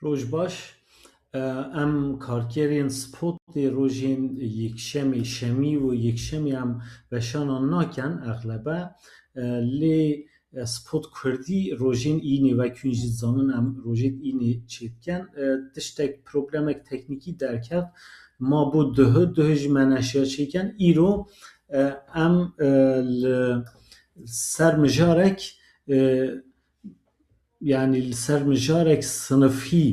روژ باش ام کارکرین سپوتی روژین یکشمی شمی و یکشمی هم بشانان ناکن اغلبه لی سپوت کردی روژین اینی و کنجی زانن ام روژید اینی چیدکن تشتک پروبلمک تکنیکی درکت ما bu dihê ji me neşiya çêken îro em li ser mijarek yani li ser mijarek sinifî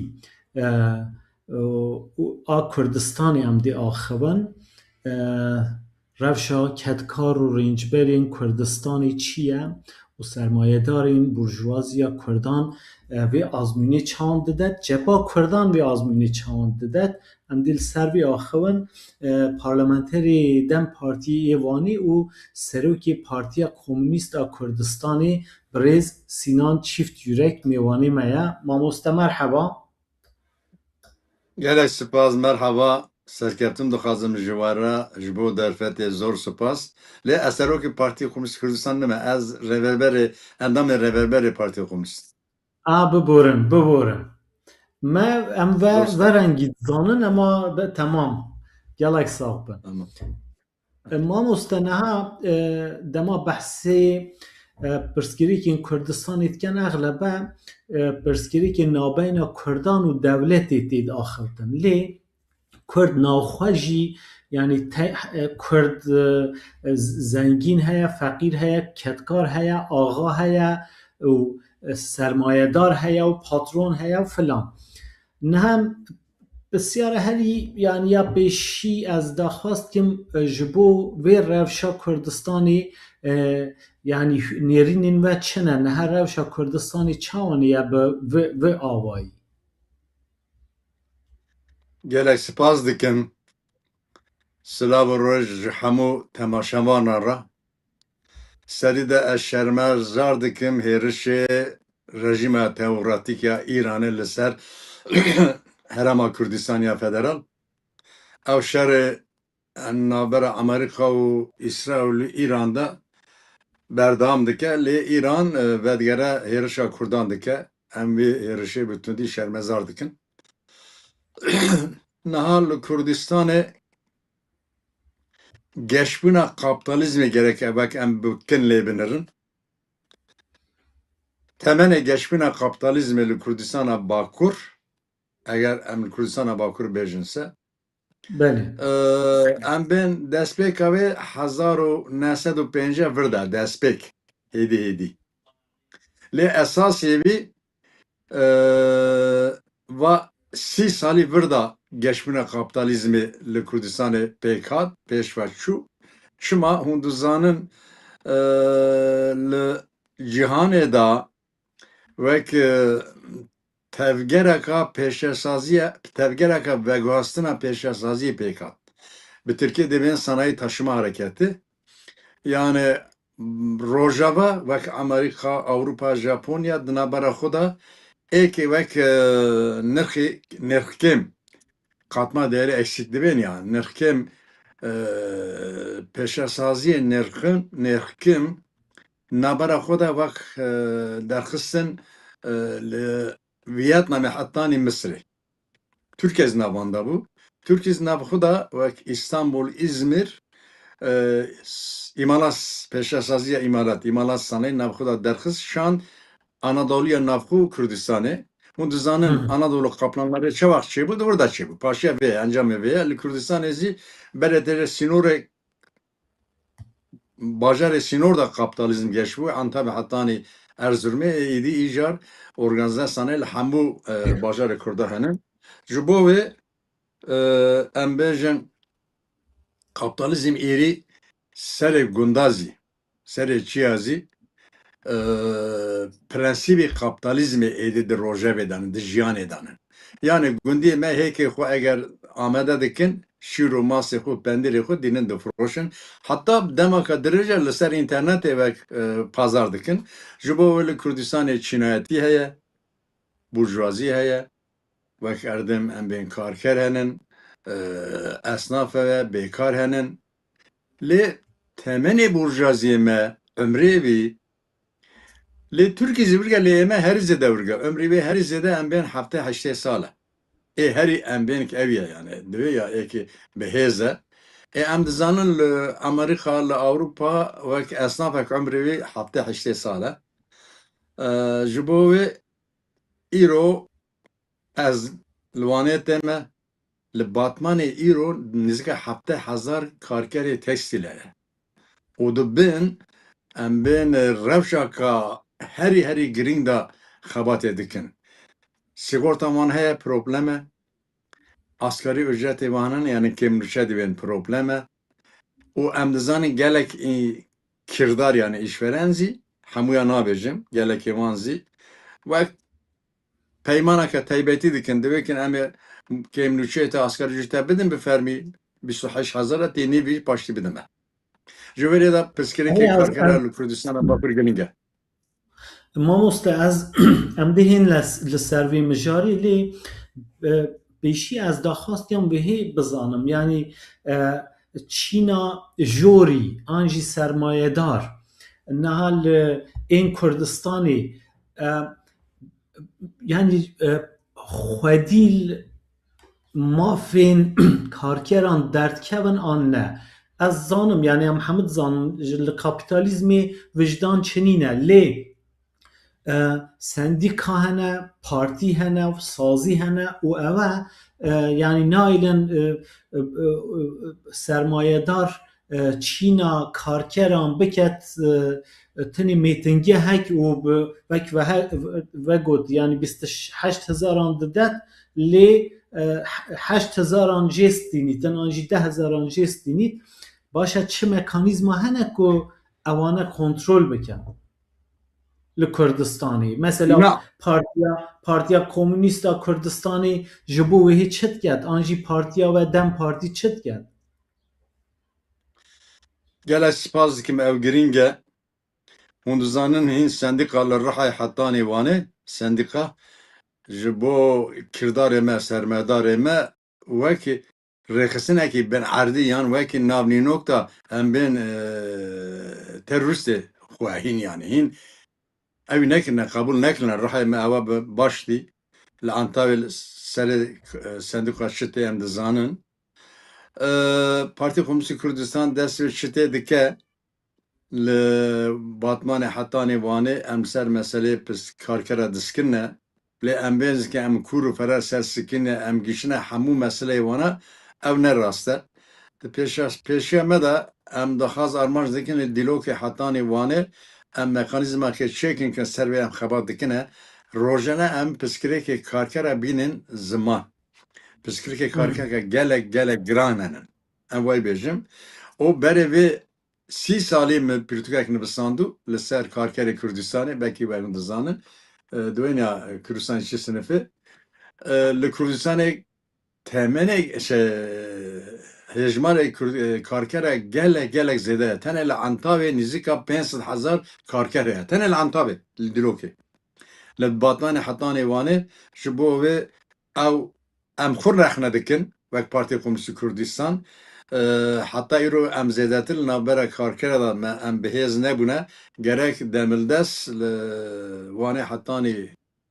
a Kurdistanê em dê axivin rewşa ketkar û rêncberên Kurdistanê çi ye û sermayedarên burjuwaziya Kurdan vê azmûnê çawan didet, cepha Kurdan vê azmûnê çawan didet. Em dê li ser vê axivin parlamenterê Dem Partiyê Êvanê û serokê Partiya Komûnîst a Kurdistanê Birêz Sînan Çîftyûrek mêvanê me ye. Mamoste merheba. Gelek spas merhaba. Serkeftim dixwazim ji wara ji bo derfetê zor spas. Lê ez serokê Partiya Komûnîst Kurdistan nime, ez rêveberê endamê rêveberê Partiya Komûnîst. Biborin. Me em verengî dizanin ema temam. Gelek sax bin. Mamoste niha dema behsê pirsgirêkên Kurdistanê dikin eglebe pirsgirêkên navbeyna Kurdan û dewletê tê de axivtin. Lê Kurd navxwe jî yani Kurd zengîn heye, feqîr heye, ketkar heye, axa heye û sermayedar heye û patron heye û filan. Niha بسیار هری yani ya pêşî ez daxwast kim ji bo vê rewşa Kurdistanê yani nêrînên we çi ne? Niha rewşa Kurdistanê çawan ye bi vê awayî? Gelek spas dikim. Silav û roj ji hemû temaşevanan re. Serî de ez şermezar dikim hêrişê rejîma teokratîk ya Îranê li ser Herêma Kurdistaniya Federal. Ew şerê navbera Amerîka û İsraîl û İran'da berdewam dike. Lê İran vedgere hêrişa Kurdan dike. Em vê hêrişê bi tundî şermezar dikin. Niha li Kurdistanê geşbûna kapitalizmê gerek evek em bikin lê binirin. Temenê geşbûna kapitalizmê li Kurdistana Bakur, eger em li Kurdistana Bakur bêjin se, em bên destpêka wê 1950 vir da destpêk hêdî. Lê esasê wî va 30 salî vir da geşbûna kapitalizmê li Kurdistanê pêk hat, pêşva çû. Çima hûn dizanin li cîhanê da wek tevgereka pêşesaziya tevgereka veguhastina pêşesaziyê pêk hat. Bi Tirkiye dibên sanayî taşıma hareketi. Yani Rojava wek Amerîka, Awropa, Japonya di navbera xwe da êkê wek nirxkêm katma değeri eksik dibên ya nirxkêm pêşesaziyê nirxkêm navbera xwe da wek derxistin li Vietnamê hetanî Misrê. Türkiye navanda bu. Türkiye navxwe da wek İstanbul, İzmir imalat pêşesaziya imalat sanayî navxwe da derxist şan Anadoluya navxwe Kurdistanê. Hûn dizanin Anadolu kaplanları çawax çêbû di da çêbû. Paşiya vê encamê vê ye li Kurdistanê zî berê derê sînorê bajarê sînor da kapitalizm geçbû. Antepê hetanî Erzurumê êdî îjar organize sanayî li hemû bajarê Kurda hene. Ji bo wê em bêjin kapitalizm êrî serê gundazî, serê çiya zî prensîbê kapitalizmê êdî di rojevê danin, di jiyanê danin. Yani gundiyê me hêkê xwe eger amade dikin, şîr û masê xwe, pendirê xwe dînin difiroşin. Hatta demaka dirêja li ser internetê ve pazar dikin. Ji bo wê li Kurdistanê çînayetî heye, burjwazî heye, wek erdem em bên karker henin, esnaf heye, bêkar henin. Lê temenê burjwaziyê me, ömrê wî لی ترکی زیورگه لی اما هر زده ورگه عمری به هر زده ام بین هفته 8 ساله هری ام بین که اویه یعنی دوی یا که بهزه ام دزانن لامریکا لاوروپا وک اسناف عمری به هفته 8 ساله جبوه ایرو از لوانه ما لباتمان ایرو نزدیک 70,000 کارگر تکستیله و دو بین ام بین روشا که هری گرینگ دا خبات دکن sigorta man heye probleme asgari ücreti vanan yani kemrişe diyen probleme o em dizanî gelek kirdar yani işveren zî hemûya nabêjim gelek wan zî ve peymaneke taybetî dikin divekin em ê kemrûçeyê te asgari ücrete bidin bi fermî 28,000 tênî vî paştî bidin me ji werê de pirsgirêkê karkera li Kurdistanê Bakur giring e مامۆستا ئەس ئەم دەهێن لە سەروێ مژاری لێ بێشی ئەس داخواستیان بەهێ بزانم یعنی چینا ژۆری ئانجی سەرمایەدار نەها لە ئێن کوردستانی یعنی خوەدیل مافên karkeran derdkevin an ne ez zanim yani em hemû zanin li kapîtalîzmê wijdan çinî ne lê sendîka hene partî hene sazî hene û ew yani naîlin sermayedar çîna karkeran biket tenê mêtingê hek û wek vegot yani 28,000 didet lê 8,000 jê stînîtin an jî 10,000 jê stînît başa çi mekanîzma hene ku ewane kontrol bikin li Kurdistanê mesela Partiya Komûnîsta Kurdistanê ji bo wêhî çi diket an jî Partiya we Dem Partî çi diket gelek spas dikim ew giring e hûn dizanin hîn sendîka li Rihayê Hetanê wanê sendîka ji bo kirdarê me sermayedarê me wekî rêxistinekî bin erdî yan wekî navnînok da em bên terorîstê xwehîn yani hîn ew nekirine qebûl nekirine Rihayê me ew baş dî li Antawê serê sendîka şitê em dizanin Partiya Komûnîsta Kurdistan dest bi şitê dike li Batmanê Hetanê wanê em ser meseleyê karkera diskirine lê em bên zike em kûr û ferer ser sikirine em gîşine hemû meseleyê wana ew ne rast e pêşiya me de em dixwaz armanc dikin li dîlokê Hetanê wanê em mekanîzmekê çêkin kin ser vê em xebat dikine rojane em piskirêkê karkera bînin ziman piskirêkê karkereke gelek giran henin em wê bêjim o berê vê 30 salî min pirtûkek nivîsandû li ser karkerê Kurdistanê belkî we dizanin دوێنیا کوردستانی چی سنفê li Kurdistanê temenê hejmarê karkera gelek zêde ye tenê li Antawê nîzîka 500,000 karker heye tenê li Antawê li Dîlokê li Batmanê Hetanê wanê ji bo wê ew em xwe rexne dikin wek Partiya Komûnîsta Kurdistan heta îro em zêdetir li navbera karkera da me em bihêz nebûne gerek demildest li wanê Hetanê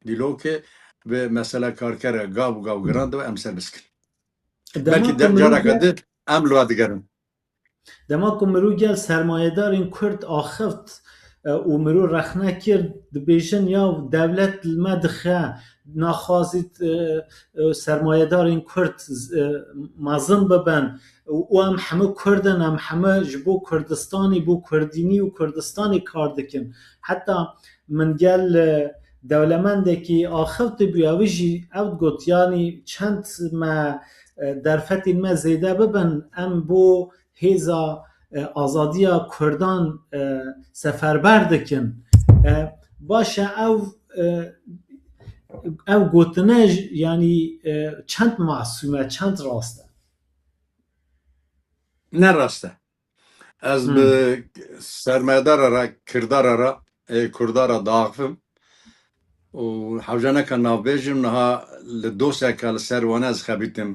Dîlokê bi mesela karkera gav giran de em ser biskin belkî careke di em li we digerin dema ku mirû gel sermayedarên Kurd axivt û mirû rexne kir dibêjin ya devlet li me dixe naxwazî sermayedarên Kurd mezin bibin û em hemû Kurdin em hemû ji bo Kurdistanê bû Kurdînî û Kurdistanê kar dikin heta min gel dewlemendekî axivt bûye wî jî ew got yanî çend me derfetên me zêde bibin em bo hêza azadiya Kurdan seferber dikin baş e ew gotine yanî çend masûm e çend rast e ne rast e ez bi sermayedara re kirdara re kurdara daxivim û hewcaneka navbêjim niha li doseka li ser wan ez xebîtim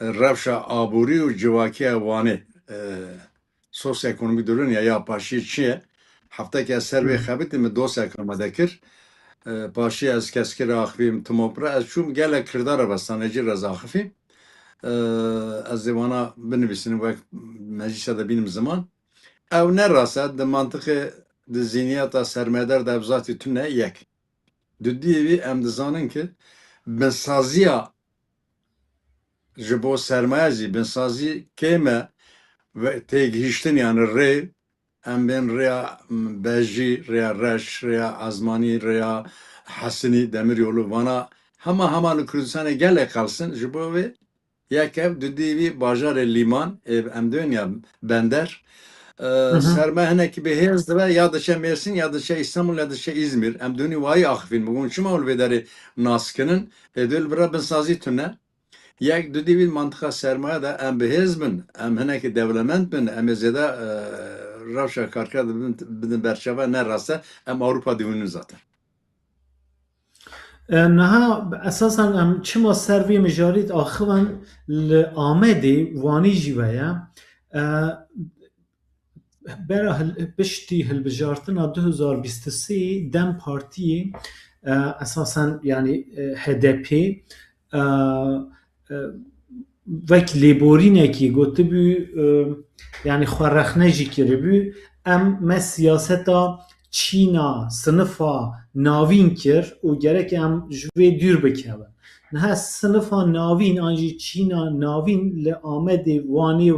rewşa aborî û ciwakiya wanê sosyoekonomîk durunya ya paşî çi ye Haftaki eser ve xebiti mi dosya kalmadı kir. Paşi az keskir axvim tumopra az şum gele kirdara bastaneci reza axfim. Az zevana binivîsin ve meclise de benim zaman. Ev ne rasa de mantıkı de zihniyata sermeder de evzati tüne yek. Düdüyevi em dizanin ki binsaziya ji bo sermaye jî binsazî kême ve têgihîştin yani rê em bên rêya bejî, rêya reş, rêya ezmanî, rêya Hesinî, Demiryolu vana hema li Kurdistanê gelek kalsın ji bo vê yek ev dudî wî bajarê Lîman em diwin ya Bender sermaye hinekî bêhêz dibe ya diçe Mêrsîn ya diçe İstanbul ya diçe İzmir em diwînî wayî axivîn bûn çima û li vê derê naskinin dil bira binsazî tune یک دو دیوید منطقه سرمایه ده ام بهز بن ام هنه که دولمند بن ام زده روشا کارکرد بدن برشوه نه راسته ام Avrupa دیونو zaten. نها اساسا ام چما سروی مجارید آخوان لآمده وانی جیوه برا بشتی هلبجارتنا 2023 دم پارتی اساسا یعنی HDP وەک لێبۆرینێکی گوتبوو یعنی خوارەخنەژی کردبوو ئەم مە سیاسەتا چینا سنفا ناوین کرد و گەرەک ئەم ji wê dûr bikevin. Niha sinifa navîn an jî çîna navîn li Amedê, Wanê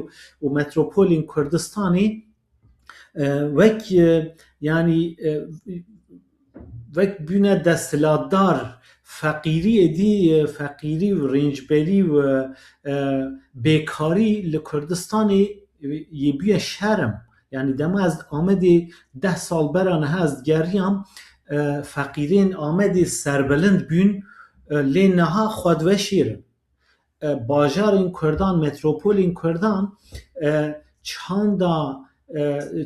û metropolên Kurdistanê wek yani wek bûne desthilatdar فقیری ادی فقیری و رنجبری و بیکاری لکردستان یه بیه شرم یعنی دم از آمدی 10 سال برانه هست گریم فقیرین آمدی سربلند بین لی نها خودوه شیرن باجارین کردان متروپولین کردان چاندا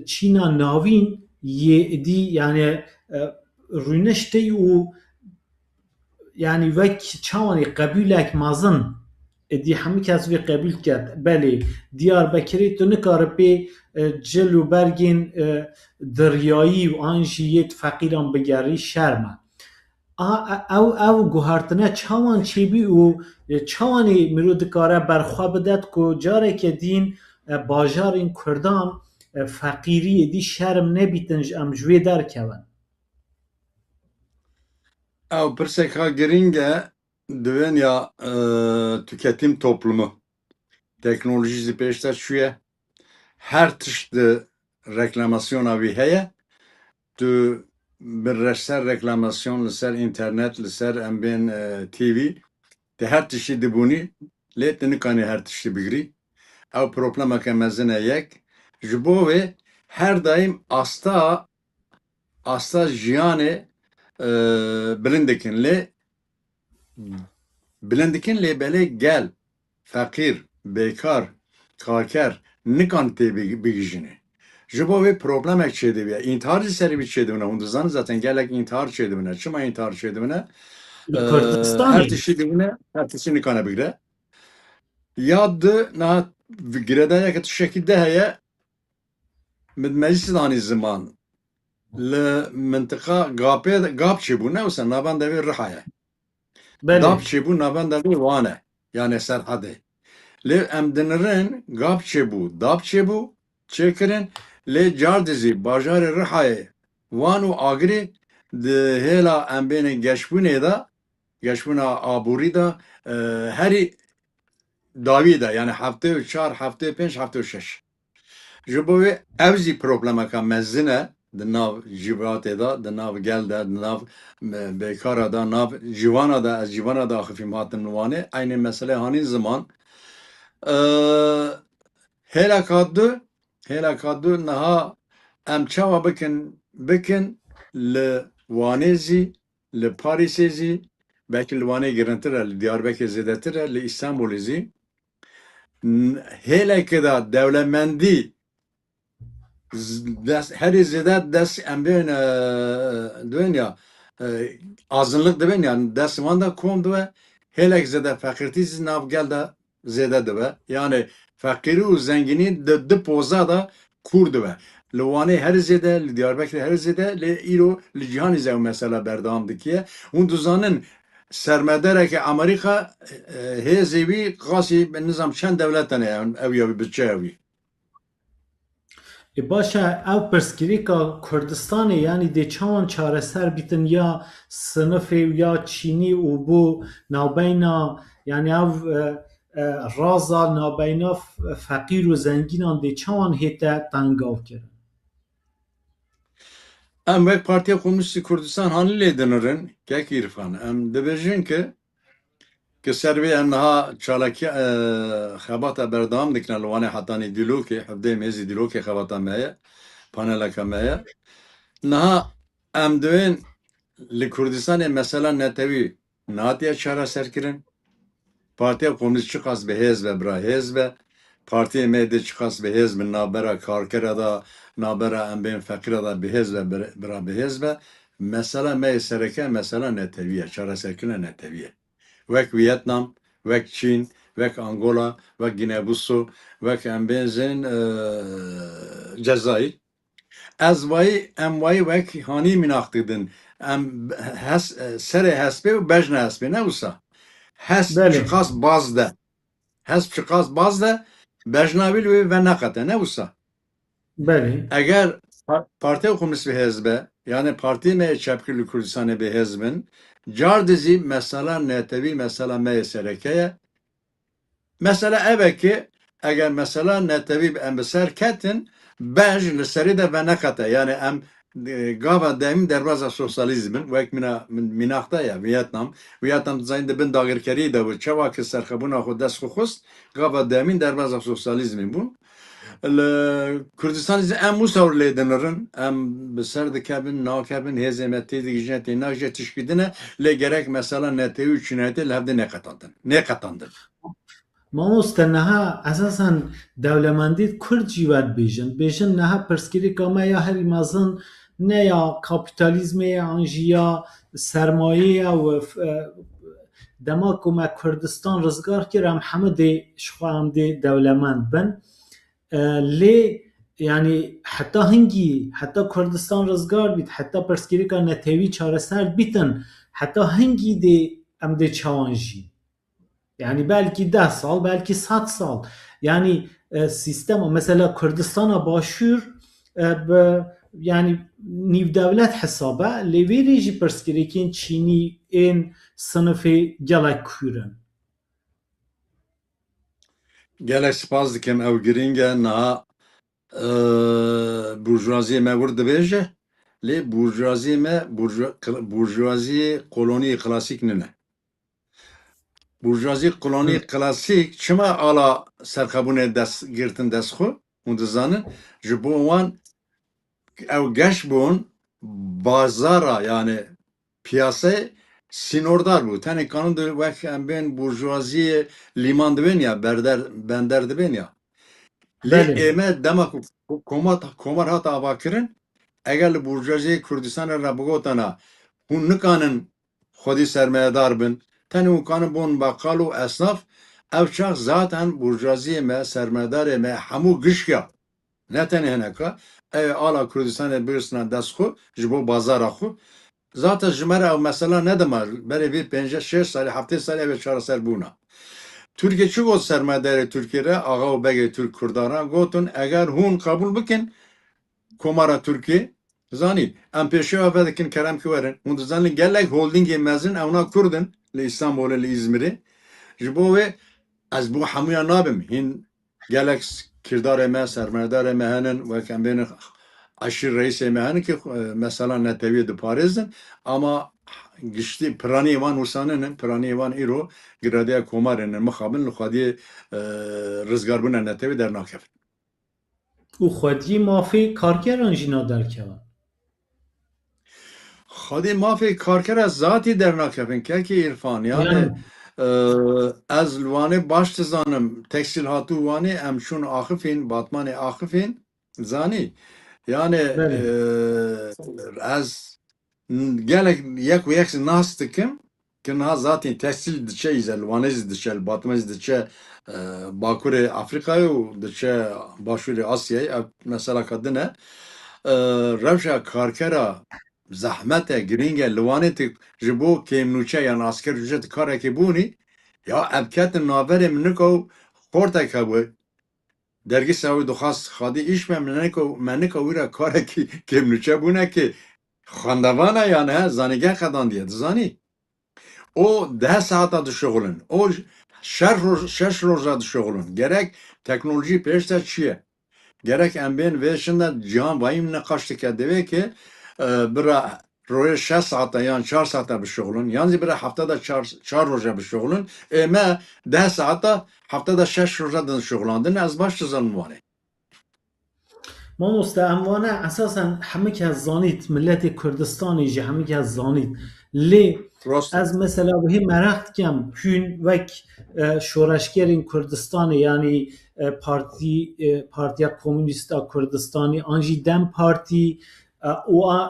چینا ناوین یه ادی یعنی رونشتی و yani vek çawanê qebûlek mezin êdî hemû kes vê qebûl ket belê Diyarbekirê tu nikare pê cil û bergên diryayî û an jî yê feqîran bigerî şerm e ew guhartine çawan çêbî û çawanê mirov dikare berxwe bide ku careke din bajarên Kurdan feqîrî êdî şerm nebîtin em ji wê derkevin. Ev pirsek ha giringe diwên ya tüketim toplumu teknolojisi pêşte çûye her tişt di reklamasyona wî heye tu bi reşser reklamasyon li ser internet li ser em bên TV te her tiştî dibûnî lê tu nikanî her tiştî bigirî ew problemeke mezin e yek ji bo wê her daîm asta jiyanê bilindikin lê belê gel feqîr bêkar karker nikan tê bigîjîne ji bo wê problemek çêdibîye intihar jî serî wî çêdibine hûn dizanin zaten gelek intihar çêdibine çima intihar çêdibine her tiştî dibine her tiştî nikane bigire ya di niha giredayeke tiştekî de heye min meclîsê danî ziman li mintika gap çêbû ne wisa navenda wê Rihayê gap çêbû navenda wê wan e yani Serhadê lê em dinirin gap çêbû dap çêbû çêkirin lê car dizî bajarê Rihayê wan û Agirê di hêla em bêne geşbûnê de geşbûna aborî de herî dawî de yani heftê û çar heftê û pênc heftê û şeş ji bo wê ew jî problemeka mezin e di nav cîvatê de di nav gel de di nav bêkara de nav cîvana de ez cîvana de axivîm hatin wanê aynê meselê hanî ziman hêleka du niha em çawa bikin li Wanê zî li Parîsê zî belkî li Wanê girintir e li Diyarbekirê zêdetir e li İstanbulê zî hêlekê de dewlemendî herî zêde dest em bên diwên ya azınlık dibin yani dest wan de kom dibe hêlek zêde feqîrtî zî nav gel de zêde dibe yani feqîrî û zenginî di poza da kûr dibe لوانه هر زده لدیاربکر هر زده ل ایرو لجهانی زو مثلا بردام دکیه اون دوزانن سرمداره که امریکا هزیوی قاسی به نظام چند دولتانه او یا بچه اوی باشه او پرسکریکا کردستان یعنی دی چوان چاره سر بیتن یا صنف یا چینی و بو نابینا یعنی او رازا نابینا فقیر و زنگینان دی چوان هیته تنگاو کرد ام وک پارتی کمونیستی کردستان هانی لیدنرن که ایرفان ام دبیجن که سروی انها چالکی خباتا بردام دکنه لوانه حتانی دیلوکی حفده میزی دیلوکی خباتا مایه پانلکا مایه نها ام دوین لکردستان مثلا نتوی ناتیا چارا سرکرن پارتی کمونیست چقاس به حزب برا حزب پارتی میده چقاس به حزب نابرا کارکره دا نابرا ام بین فقیره دا به حزب برا به حزب مثلا می سرکه مثلا نتویه چارا سرکرن نتویه وک ویتنام وک چین وک انگولا وک گینه‌بیساو وک ام بینزن جزایر از وای ام وای وک هانی مناختیدن ام هس سر هسپه و بجن هسپه نه وسا هس بله چقاس بازده هس چقاس بازده بجناویل و نقطه نه وسا بله اگر parti komünist bir hezbe yani parti me çepkili Kürdistan'ı bir hezbin car dizi mesela netevi mesela meyeserekeye mesela eveki eğer mesela netevi embeser ketin bej liseri de ve nekate yani em gava demin derbaza sosyalizmin ve minakta ya Vietnam zayinde bin dagirkeri de bu çeva ki serxabuna xud dest xust gava demin derbaza sosyalizmin bu Kurdistan ise em musavr ledenlerin em beser dikebin nakebin hezemeti dijneti naje tişkidine le gerek mesela netevi üçünete levde ne katandın ما مستنها اساسا دولمندی کرد جیوت بیژن نها پرسکریکا ما یا هری مازن نه یا کاپیتالیزم یا انجیا سرمایه و دما کما کردستان رزگار کرم همه دی شخوام دی دولمند بن لی yani hatta Kurdistan rızgar bit hatta perskirika netevi çareser bitin hatta hangi de em de çavanji yani belki 10 sal belki 100 sal yani sistem mesela Kürdistan'a başvur yani niv devlet hesaba leveri ji perskirikin Çin'i en sınıfı gelek kuren gelek spas dikim ev giringe naha burjuvaziye me vur dibêje lê burjuvaziye me burjuvaziye kolonî klasîk nine burjuvaziye kolonî klasîk çima ala serxebûnê dest girtin destxwe hûn dizanin ji bo wan ew geş bûn bazara yani piyasayê sînordar bû tenê kanûn di wek em bên burjuvaziyê lîman dibên ya bender dibên ya lê ême dema ku komar hat avakirin eger li burjuvaziyê Kurdistanê re bigotana hûn nikanin xwedî sermayedar bin tenê hûn kanin bon beqal û esnaf ev çax zaten burjuvaziyê me sermayedarê me hemû gişya ne tenê hineka ew ala Kurdistanê bigirstina dest xwe ji bo bazara xwe zaten ji me re ew mesela nedima berê vê 5-6 salî 7 salî ev ê çareser bûna Türkiye çi got sermayedarê Tirkiye re axa û begê Türk kurdaran gotin eger hûn qebûl bikin komara Tirkiye zanî em pêşiya ve dikin kerem ki werin hûn dizanin gelek holdingê mezin ewna Kurdin li İstanbulê li İzmirê ji bo wê ez bu hemûyan nabim hîn gelek kirdarê me sermayedarê me henin wek em bên aşîr reîsê me henin ki mesela netewî diparêzin ama giştî piranî wan wîsaninin piranî wan îro giradiya komarê ne mixabin li xwediyê rizgarbûna netewî dernakevin û xwediyê mafê kargeran jî naderkevin xwedî mafê karkera zatî dernakevin kekê îrfan yani ez li Wanê baş dizanim tekstîl hatû Wanê em çûn axifên batmanê axifên zanî yani ez gelek yek û yek nas dikim کنها ذاتی تحصیل دچه ایزلوانیز دچه الباتمز دچه باکور افریقای و دچه باشور آسیای مثلا کدنه روشا کارکرا زحمت گرینگ لوانه جبو کیمنوچه یا ناسکر جت کاره که بونی یا ابکت نابر منکو خورتا کبو درگی سوی دخواست خادی ایش منکو ویرا کاره که کیمنوچه بونه که خواندوانه یا نه زانیگه خدان دیه زانی او 10 ساعت دشغلن او شش روز دشغلن gerek teknoloji peşte çiye gerek embin ve şimdi cihan vayim ne kaçtı ki deve ki bira roya 6 saat yani 4 saat bişغلن yani bira haftada 4 roja bişغلن me 10 saat haftada 6 roja dışغلندن az baş çizan var. ما مستعمانه اساسا همه که از زانیت ملت کردستانی جه همه که از زانیت لی از مثلا بهی مرخت کم هون وک شورشگرین کردستانی یعنی پارتیا کمونیستا کردستانی آنجی دم پارتی و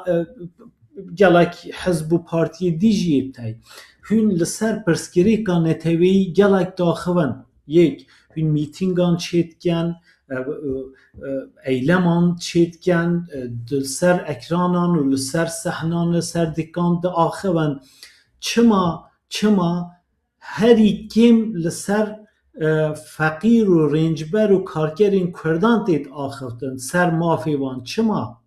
گلک حزب و پارتی دیجی تای هون لسر پرسکری که نتوی گلک داخون یک هون میتینگان چیتگن eyleman çetken ser ekranan و سر صحنان سر دکان د آخون چما هری کم لسر فقیر و رنجبر و کارگرین کردان تید آخفتن سر مافیوان چما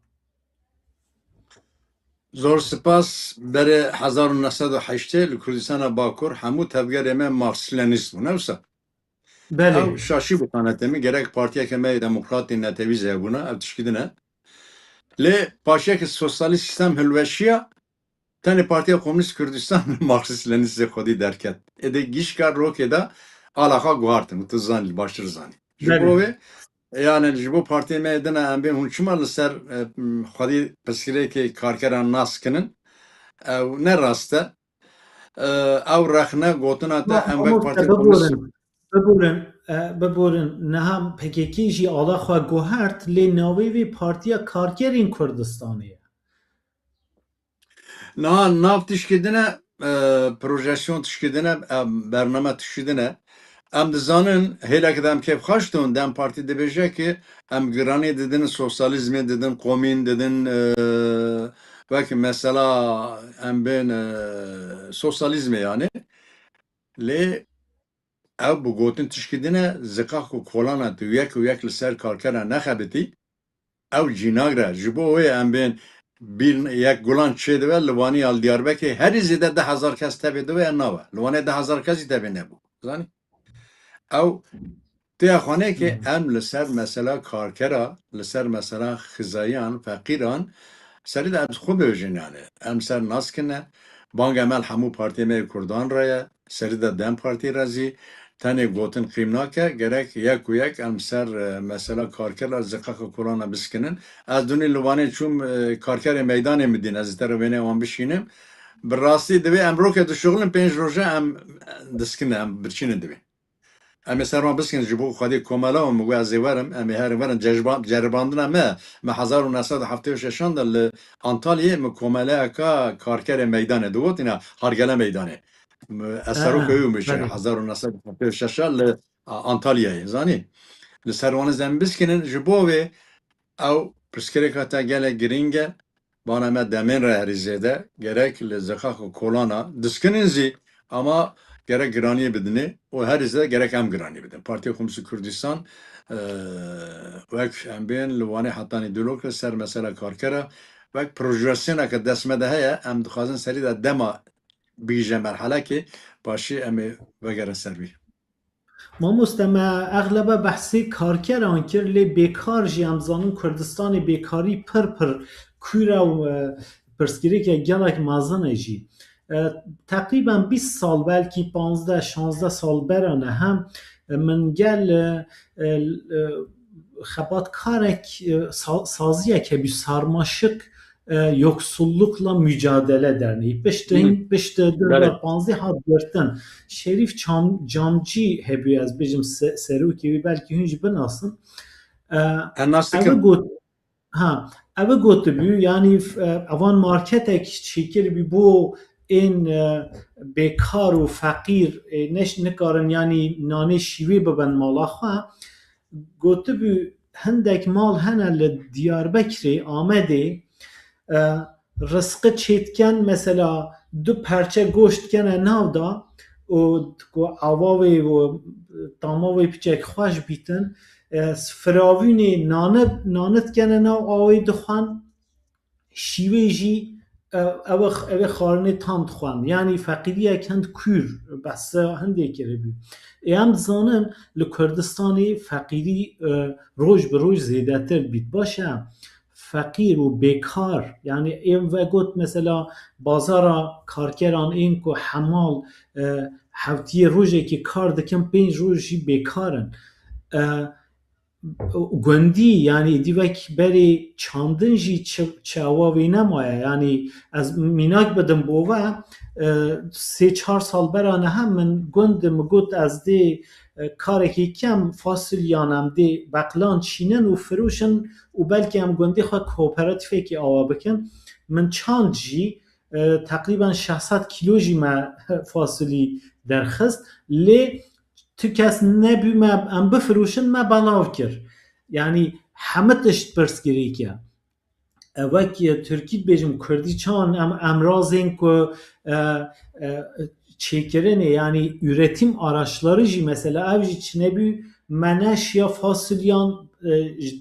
زور سپاس بره 1908 لکردستان باکور همو تبگر امه مارکسیلنیست بونه وسا بله او شاشی بکنه تمی gerek partiye keme demokrati netevize buna ev tişkidine le paşa ki sosyalist sistem hülveşiya tane partiye komünist Kürdistan Marksist Leninist xodi derket ede gişkar rokeda alaka guartın tuzan başır zani jibo yani jibo partiye me edene ambe hunçumal ser xodi peskile ki karkeran naskının ev ne rasta ev rakhna gotuna da emvek partiye komünist ببورن نه هم پکیکی جی آلا خواه گوهرت لی ناوی وی پارتیا کارگرین کردستانیه نه ناف تشکیدنه پروژاسyon تشکیدنه برنامه تشکیدنه ام dizanın hele ki dem kef xaştun dem parti de beje ki em girani dedin sosyalizmi dedin komün dedin belki mesela em ben sosyalizmi yani le ev bu gotin tişkidine zikak ku kolana tu yek li ser karkera nexebiti ev cinagra jibo ve em ben bir yek gulan çedi ve Livani al Diyarbakır her izide 10,000 kes tebedi ve nava Livani 10,000 kes tebi ne bu zani ev te xane ki em li ser mesela karkera li ser mesela xizayan fakiran seri de em xwe bejin yani em ser naskine bang emel hemû partiyê Kurdan raya seri de dem partî razî tenê gotin qîmnake gerek yek û yek em ser mesela karkera zikaka Kur'ana biskinin ez dunê li Wanê çûm karkerê meydanê midîn ez tere wênê wan bişînim bi rastî divê em rokê dişuxulin 5 roja em diskine em birçînin divê em ê servan biskin ji bo xwedê komela û me ez ê werim em ê herî werin ceribandina me 1976 de li Antalyayê me komeleyeka karkerê meydanê digotina Hargele meydanê ez serokê me 1976 li Antalyayê zanî li ser wan ez em biskinin ji bo wê ew pirsgirêka te gelek giring e bana me demên re herî zêde gerek li zixaxa kolana diskinin zî ama gerek giraniyê bidinê û herî zêde gerek em giranî bidin. Partiya Komünîst Kurdistan wek em bên li Wanê hetanî dîlok ser mesela karkera wek projeksiyoneke dest me de heye em dixwazin serî de dema bîje merhelekê başî em ê vegerin ser wî. ما مستمع اغلب بحثی کارکران کرد لی بیکار جی هم زانون کردستان بیکاری پر کویره و پرسگیری که گلک مازنه جی تقریبا 20 سال بلکی 15-16 سال برانه هم من گل خبات کارک سازیه که بی سرماشق yoksullukla mücadele derneği. Beşte 2015 hat gertin Şerif Camcı hebi az bizim seru ki belki hünc binasın. Eve gotu bu yani avan marketek şekil bir bu این بیکار و فقیر نش نکارن یعنی نانه شیوه ببن مالا خواه گوته بو هندک مال هنه لدیار بکری آمده رزق چیتکن مثلا دو پرچه گوشت کنه ناو دا و عواوی و تاماوی پچک خوش بیتن فراوینی نانت کنه ناو آوی دخوان شیوه جی او خارنه تاند خوان یعنی فقیری اکند کور بس هنده کره بی ام زانن لکردستانی فقیری روز به روز زیده تر بید باشه فقیر و بیکار یعنی این و گوت مثلا بازارا کارکران این که حمال هفتی روزی که کار دکن 5 روزی بیکارن گوندی یعنی دیوک بری چاندن جی چاواوی نمایه یعنی از میناک بدم بوه 3-4 سال برانه هم من گندم گوت از دی کاری که کم فاصلیانم دی بقلان چینن و فروشن و بلکه هم گندی خواه کوپراتیفه که آوا بکن من چاند جی تقریبا 600 کیلو جی ما فاصلی درخست لی تو کس نبی ما ام بفروشن ما بلاو کر یعنی همه تشت پرس گری که وکی ترکی بیجم کردی چان امرازین که çekerene yani üretim araçları jî mesela ev jî çinebû meneş ya fasulyan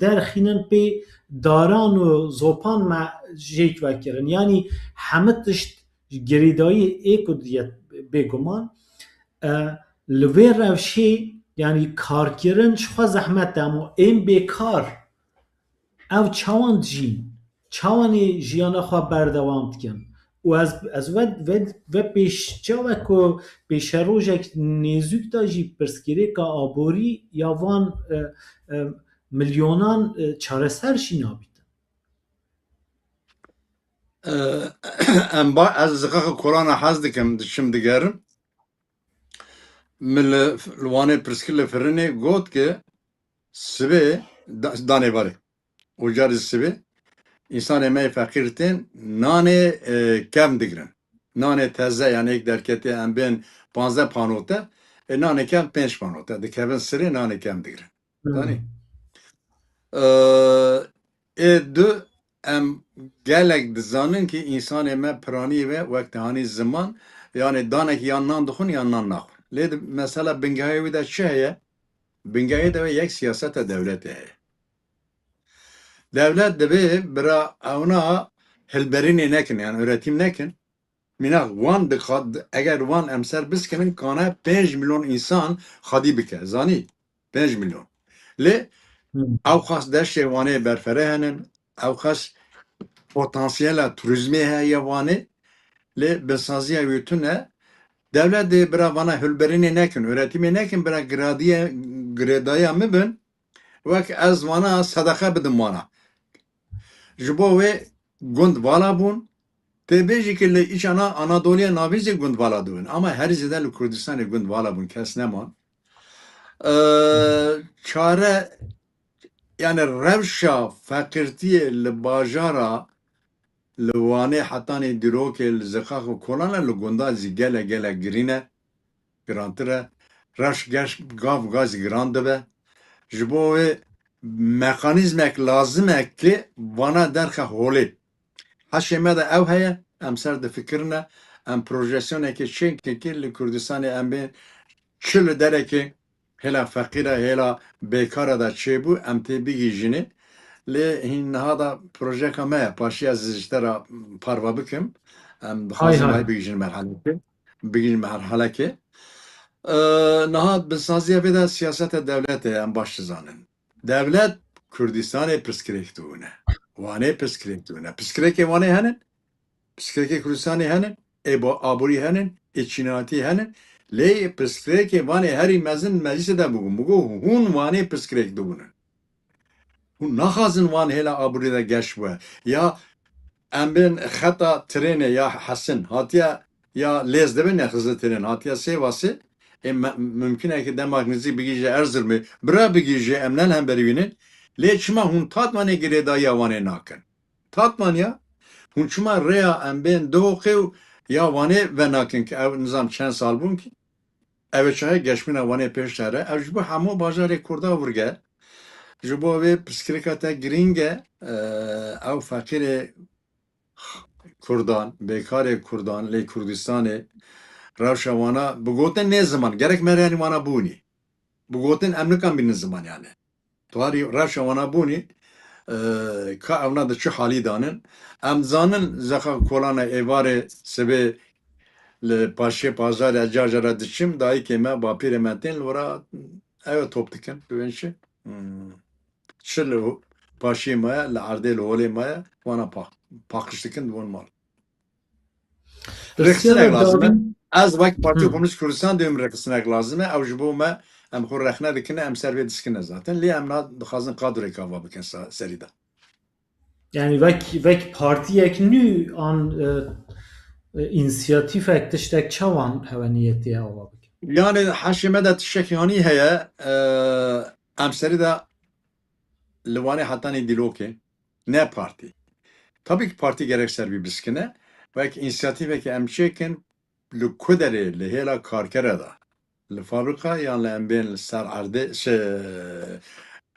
derxînin pê daran û zopan me jêk vekirin yani heme tişt girêdayî êk diye bêguman li vê rewşê yani karkirin ji xwe zehmet e ama êm bêkar ev çawan dijîn çawanê jiyana xwe berdewam dikin و از و پیشچاوه که پیش روژک نیزوک دا جی پرسکره که آبوری یا وان میلیونان چاره سر شی نابید از زقاق قرآن حز دکم دشم دگرم مل لوانه پرسکر فرنه گوت که سبه دانه باره و جاری سبه İnsan emeği fakirtin nane kem digrin. Nane teze yani ek derketi em ben 15 panote nane kem 5 panote. Dikevin siri nane kem digrin. Tani. Du em gelek dizanin ki insan emeği prani ve vektihani zaman yani danek yandan duhun yandan nakhun. Led mesela Bingayevi de şeye Bingayevi de yek siyasete devleti. Devlet de bir bira ona helberini nekin yani üretim nekin. Minak van dikad eğer van emser biskinin kana 5 milyon insan hadi bike zani 5 milyon. Le ev khas deşe vane berfere henin ev khas potansiyela turizmi heye vane le besaziye yutune devlet de bira vana helberini nekin üretimi nekin bira gradaya mı ben vak az vana sadaka bidim vana. Jibo ve gund vala bun tebeci ki le iç Anadolu'ya navize gund vala dun ama her zedel Kürdistan'ı gund vala bun kesneman çare yani revşa fakirtiye le bajara le vane hatani diroke le zekak kolana le gunda zigele gele girine grantre raş geş gav gaz grande be jibo ve mekanizmek lazım ki bana derke holi. Haşeme de ev heye em ser de fikrine em projeksiyonu ki çünkü li Kürdistan'ı em ben çıl dereki hela fakire hela bekara da çebu em tebi gijini le hinhada proje kame paşi az iştera parva bikim em xazim hay bigijin merhaleki bigijin merhaleki nahat bisaziye veda siyasete devlete em baş zanen. Devlet Kürdistan'ı püskürektuğune. Vane püskürektuğune. Püsküreke vane henin. Püsküreke Kürdistan'ı henin. Aburi henin. Çinati henin. Le püsküreke vane heri mezin meclise de bugün. Bugün hun vane püskürektuğune. Hun nakazın vane hela aburi de geç bu. Ya ben hata trene ya Hasan. Hatiya ya lezde ben ya hızlı tren. Hatiya sevası. Mümkün ki demagnizi bigije Erzurum'u bira bigije emlen hem berivinin leçma hun tatmane gire da yavane naken tatman ya hun çuma rea em ben doğu Ya vane ve nakin ki ev nizam çend sal bun ki ev çahe geçmine vane peştere ev jibo hamu bajarê Kurda vurge jibo ve psikrikata giringe ev fakirê Kurdan, bekarê Kurdan, lê Kurdistanê rewşa wana bigotin ne zaman gerek merenî wana bûnî. Bigotin em nikan bînin ziman yani. Tuharî rewşa wana bûnî ka evna di çi halî danin. Em zanin zexa kolana êvarê sibê li paşê pazarê cajara diçim dayîkê me bapîrê me tên li wera ew top dikin bi şi çi li paşê me li erdê li holê me wana paqij dikin di wan mal. Rexsinek lazım e. Ez vek Partiya Komünist Kurdistan diyorum rexsinek lazım e. Ew ji bo me em xwe rexne dikine em ser vê diskine zaten. Lê em dixwazin kadroyê kava bikin serî de. Yani vek partiyek nû an inisiyatifek tiştek çawan heveniyetiye ava bikin. Yani heşê me de tiştekî heye em serî de li wanê hetanê dîlokê ne partî. Tabii ki parti gerek ser vî biskine. Vek inisiyatifekî em çêkin li Kuderê li hêla karkera da li fabrika yan li em bên li ser erdê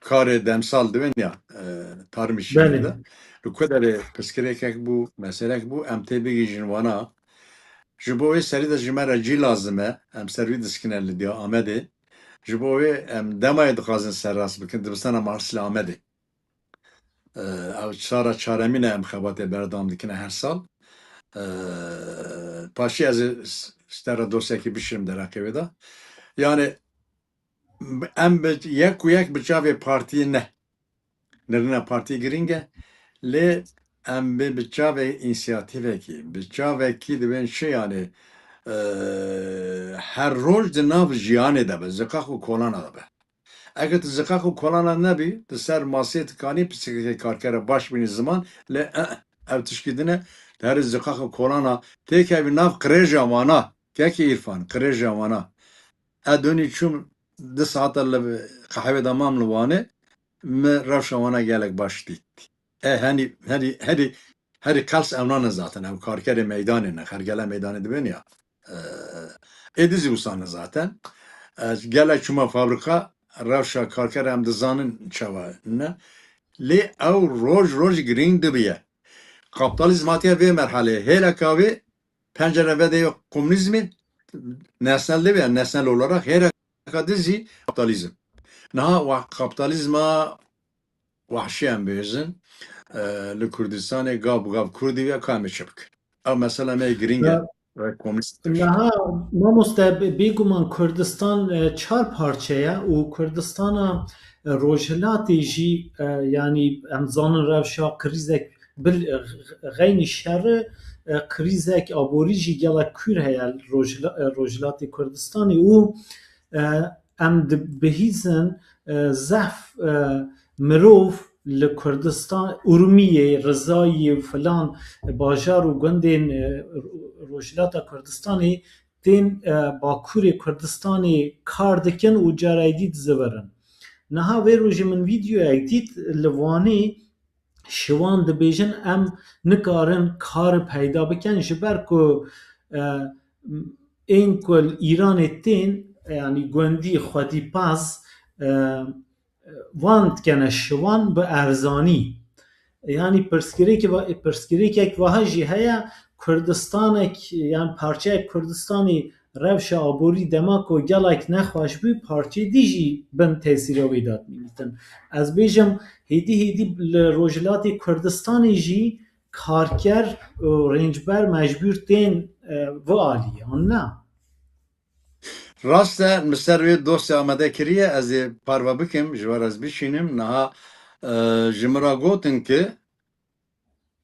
karê demsal dibin ya tarım işçiliği de. Li Kuderê piskirêkek bû, meselek bû em tê bigîjin wana. Ji bo wê serî de ji me re cî lazim e. Em ser vî diskine li Diya Amedê. Ji bo wê em demayê dixwazin serrast bikin dibistana Marsîla Amedê. Ew çara çaremîn e em xebatê berdam dikine her sal. Paşê ez ê stera dosyekî bişirim dereqê wê de. Yani em yek û yek bi çavê partiyê ne. Nirina partî giring e. Lê em bi çavê inisiyatifekî, bi çavekî dibên şi yani her roj di nav jiyanê de be, zikaq û kolana de be. Eger tu zikaq û kolana nebî, di ser masiyê tikanî pisikê karkera baş bînî ziman lê ev tişkî dine herî zikaq û kolana têkevî nav qirêja wana, kekî îrfan, qirêja wana. E donî çûm di saeta li qehwê de mam li wanê me rewşa wana gelek baş dît. Herî qels ew nanin zaten ew karkerê meydanê ne, hergele meydanê dibin ya. Êdizî wisa ne zaten. Gelek çûma fabrika rewşa karkera em dizanin çawa ne. Lê ew roj girîng dibiye. Kapitalizm hatiye vê merheleyê. Hêleka wê pencere vedê komünizmê nesnel dibe, nesnel olarak hêleka dizî kapitalizm. Niha kapitalizma vahşi em bêjin li Kurdistanê gav Kurdî ve kamê çi bikin. Ew mesela me girîng e ve komünîst. Meha mamoste bêguman Kurdistan çar parçeye û Kurdistana rojhilatê jî yani em zanin rewşa krîzek bil xeynî şerri krîzek aborî jî gelek kûr heye rojhilatê Kurdistanê û em dibihîzin zehf mirov li Kurdistan Urmiyê, Rizayê filan bajar û gundên Rojhilata Kurdistanê tên Bakurê Kurdistanê kar dikin û careydî dizivirin. Niha vê rojê min vîdeoyek dît li Wanê şiwan dibêjin em nikarin kar peyda bikin ji ber ku ên ku Îranê tên yani gundî Xwedîpez wan dikene şiwan bi erzanî. Yani pirsgirêkek wiha jî heye Kurdistanek yani parçeyek Kurdistanê rewşa aborî dema ku gelek nexweş bû parçeyê dî jî bin tesîra wê de dîtin. Ez bêjim hêdî li Rojhilatê Kurdistanê jî karker û rêncber mecbûr tên vi alî an ne? Rast e, ser vê dosya amade kiriye ez ê parve bikim ji wer ez bişînim niha ji min re gotin ki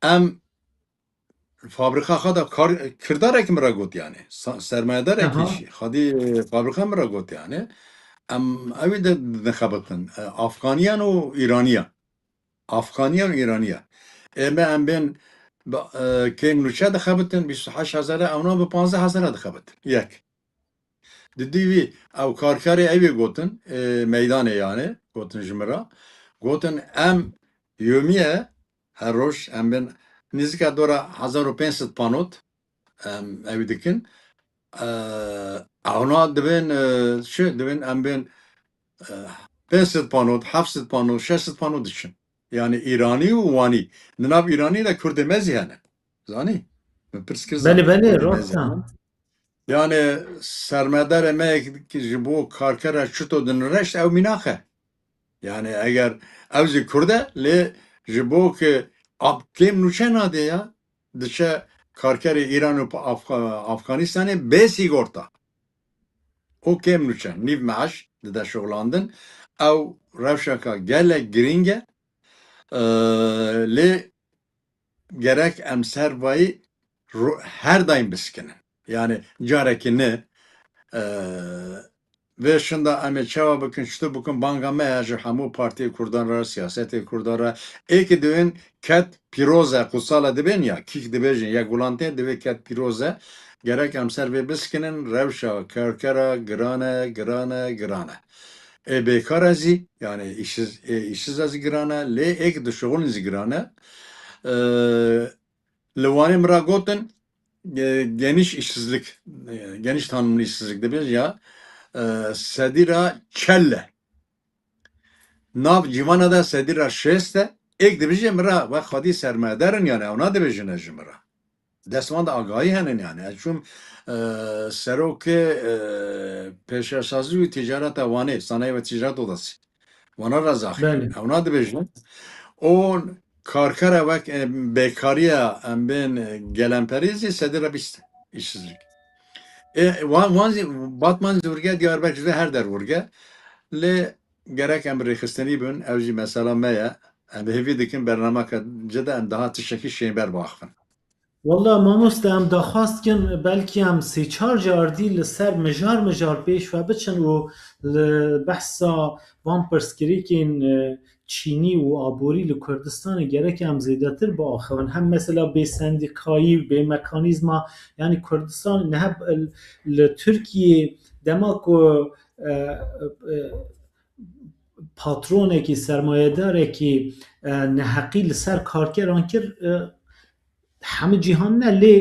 em fabrika xwe de kirdarekî min re got yani sermayedarekî jî xwedî fabrika min re got yani em evî de dixebitin Afganiyan û İraniyan. Afganiyan û İraniyan. Ême em bên kêm nûçe dixebitin 28,000 ew na bi 15,000 dixebitin. Yek. Di dîvî ew karkerê evê gotin meydanê yani gotin ji min re gotin em yêmiye her roj em bên nêzîka dora 1500 panot ev dikin. Ona dibin dibin em bin 500 pano, 700 pano, 600 pano dikin. Yani İrani ve Vani. Ninav İrani ile Kürt demez yani. Zani. Pırskır بله zani. بله Kürt demez راستم yani. Yani sermeder emek ki bu karkara çuto dönüreş ev minahe. Yani eğer evzi Kürde le jibo ki abkem nuşen ade ya dışa karkara İran ve Afganistan'ı be sigorta. O kem nuşen niv maaş de şoğlandın. Ev revşaka gele giringe le gerek emser vay her daim biskinin. Yani carekini ve şunda ame çava bakın şu bakın banga meyacı hamu parti kurdanlara siyaseti kurdara eki düğün ket piroza kutsala dibin ya kik dibejin ya gulante dibe ket piroza gerek emser ve biskinin revşa kerkera grana bekar azi yani işsiz azi grana le ek duşuğun azi grana levani mragotin geniş işsizlik geniş tanımlı işsizlik dibin ya sedira çelle. Nav civana da sedira şeste ek dibije mira ve xadi sermayedarın yani ona dibijine jimira. Desman da agahi henin yani. Çünkü seroke peşasazı ve ticaret avane sanayi ve ticaret odası. Ona razaki. بله Ona dibijine. O karkara ve bekariya ben gelen perizi sedira biste. İşsizlik. Batman zurge Diyarbakır'da her der vurge. Le gerek emri xisteni bun evji mesela meye em hevi dikin bername ceda em daha tişeki şeyin ber baxın. والله مامۆستا ئەم داخواستکن بەلکی ئەم سێ چار جاردی لەسەر مژار پێش و بچن و بەحسا وان پرسکریکên چینی و ئابووری li Kurdistanê gerek em zêdetir biaxivin hem mesela bê sendikayî bê mekanîzma yanî Kurdistan neheb li Tirkiyê dema ku patronekî sermayedarekî neheqî li ser karkeran kir همه جیهان نه لی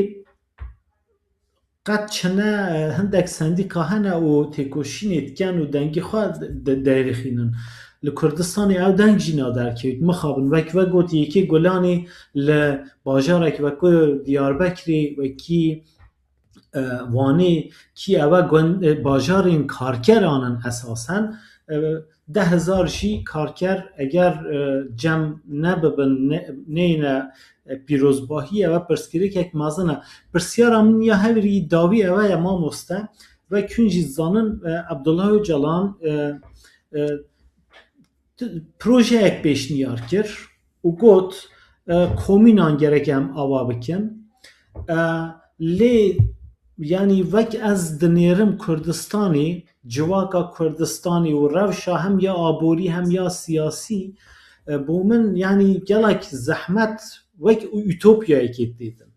قد چنه هندک سندیکا هنه و تکوشین اتکن و دنگی خواه دایرخینن لکردستان او دنگ جینا در کهید مخابن وک گوتی یکی گلانی لباجارک وکو دیاربکری وکی وانی کی اوه باجارین کارکرانن اساسا 10,000 شی کارکر اگر جمع نببن نه پیروزباهی و پرسکری که یک مازنه پرسیار من یا هوری داوی اوه یا ما مسته و کنجی زانن عبدالله جلان پروژه یک پیشنیار کر و گوت کومینان گرکم آوا بکن لی yani vek ez dinêrim Kurdistanê civaka Kurdistanê û rewşa hem ya aborî hem ya siyasî bo min yani gelek zehmet vek ütopyayekê têdin.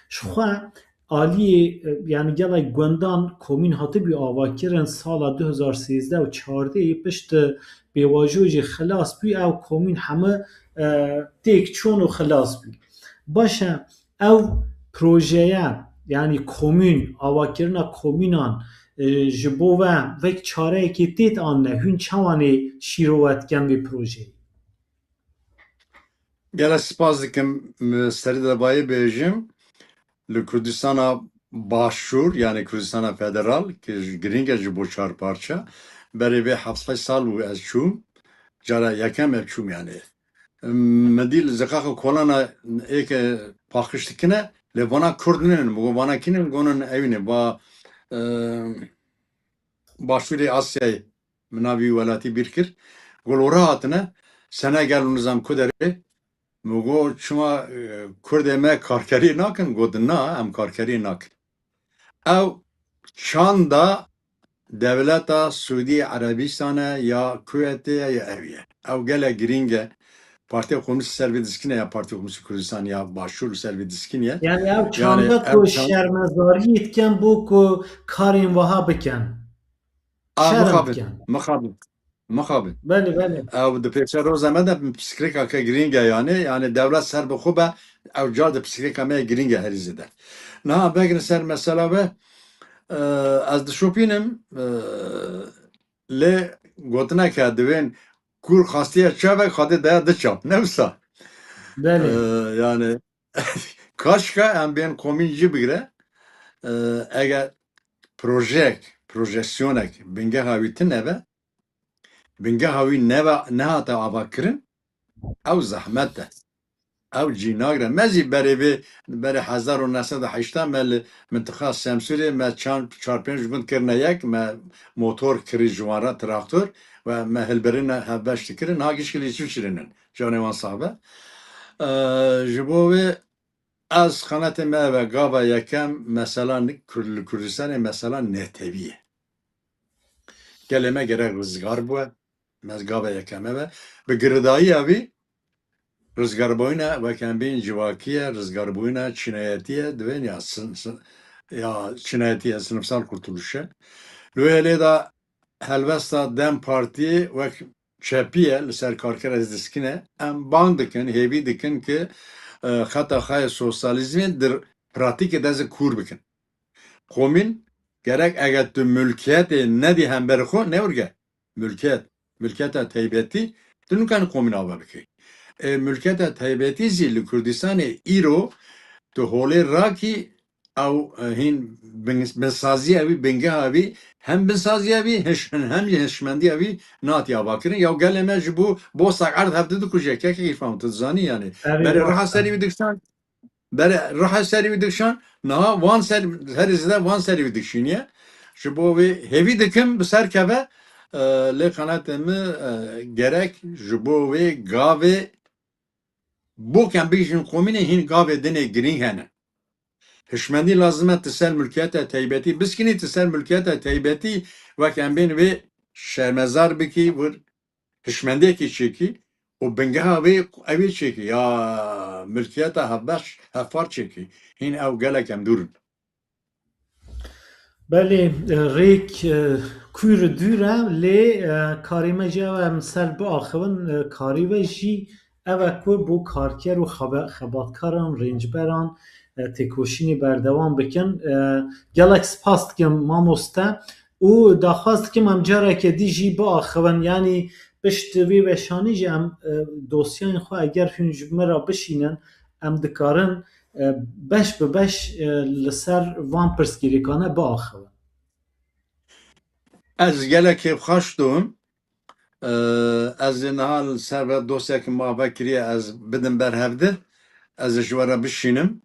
Ji xwe aliyê yani gelek gundan komîn hatibû avakirin sala 2013 û 14 pişt pêvajiyê xilas bû ew komîn heme têk çûn û xilas bû. Baş e ew projeye yani komün, avakirina komünan ji bo ve vek çareyekê têt anne hûn çawanê şîrovetken vê projeyê. Gele spas dikim serî de bayê bêjim li Kurdistana Başûr yani Kurdistana Federal ki giring e ji bo çar parça berê vê 7 sal û ez çûm cara yekem ev çûm yani. Medî li Zexaxa Kolana êke paxiş dikine le vana Kurd ninin bu vana kinin gonun evine ba Başûrê Asyayê minavî welatî birkir golora hatine sene gel nizam kuderê Mugo çuma Kurdê me karkerî nakin gotin na em karkerî nakin. Ew çanda devleta Suudî Arabistanê ya Kuweytê ya ev ye. Ew gelek giring e. Partiya Komünist Servê Diskine ya Partiya Komünist Kurdistan ya Başûr Servê Diskine. Yani ev çanda ku şermezarî etken bu ku karên wiha bikin. Şerm bikin. Mixabin. Bele. Ew di pêça roza me de psikrêka ke giring e yani devlet ser bi xwe be او جار ده پسیکه me giringe herize de. Na begin ser mesela ve az da şopinem le gotuna ka devin kur hastiye çabek hadi de çap ne olsa. بله Yani kaşka em ben kominci bire eğer projeksyonek binge havitin eve binge havi ne hata avakirin ev zahmet de. او جیناگره مزی بری 1908 مل منطقه سمسوری ما چار پنج گوند کرنه یک ما موتور کری جوارا تراکتور و ما هلبرین هبشت کرن هاگیش کلی چی شیرینن جانوان صاحبه جبوی از خانت ما و گابا یکم مثلا کردستان مثلا نهتویه گلمه گره رزگار بوه مز گابا یکمه به گردایی اوی رزگاربوینا و کمبین جواکیه رزگاربوینا çinayetiye dven ya çinayetiye sınıfsal kurtuluşa. Böyle da helvesta Dem Parti ve çepiye ser karker ez diskine em bang dikin hevi dikin ki hatta hay sosyalizmin der pratik edeze kur bikin. Komün gerek eğer tu mülkiyet ne di hem berxo ne urge mülkiyet teybeti dünkan komün ava biki. ملکت تایبەتی زی li Kurdistanê îro tu holê rakî ew hîn binsaziya wî bingeha wî hem binsaziya wî hem jî hişmendiya wî natiya bakirin ya gelê me ji bo saqerd hevdî dikuje kekê îfam tu dizanî yani berê riha serî wî dikişan berê riha serî wî dikişan niha wan herî zêde wan serî wî dikişîniye ji bo wê hêvî dikim bi ser keve lê qenatê me gerek ji bo wê gavê bu kan bijin komine hin gave dene girin hene. Hişmendi lazımet tisel mülkiyete teybeti biskini tisel mülkiyete teybeti ve kan ben ve şermezar biki vur hişmendi ki çeki o bengaha ve evi çeki ya mülkiyete habaş hafar çeki hin ev gelekem durun. بله ریک کویر دوره لی کاریمه جا و امسال با آخوان کاریوه جی اوه که بو کارکر و خباتکاران رنجبران تکوشینی بردوان بکن گلک سپاست که ما مسته او داخواست که ممجره که دی جی با آخوان یعنی بشتوی بشانی جا ام دوسیان خواه اگر هنجمه را بشینن ام دکارن beş be beş li ser van pirsgirêkane biaxivin. Ez gelekê xweş dom ez ê niha li ser ve dosyekê mave kiriye ez bidim berhevdir ez ê ji we re bişînim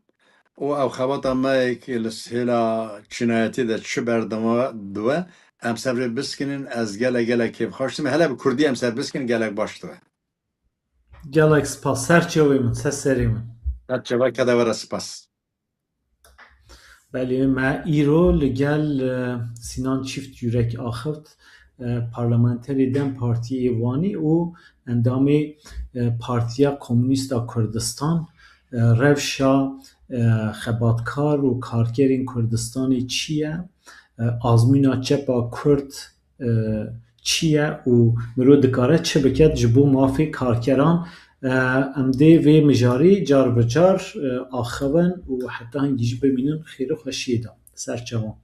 û ew xebata me yekê li hêla çinayetê de çi berdema diwe em ser vê biskinin ez gelekê xweş dime hele bi Kurdî em ser biskinin gelek baş diwe. Gelek spas serçewê min se serê min. Çeveke de were spas. Belê me îro li gel Sinan Çîft Yürek axivt parlamenterê Dem Partiyê Wanî û endamê Partiya Komûnîst a Kurdistan rewşa xebatkar û karkerên Kurdistanê çi ye azmûna çepa Kurd çi ye û mirov dikare çi bike ji bo mafê karkeran em dê vê mijarî car bi car axivin û heta hingî jî bimînin xêr û xweşiyê da serçevan.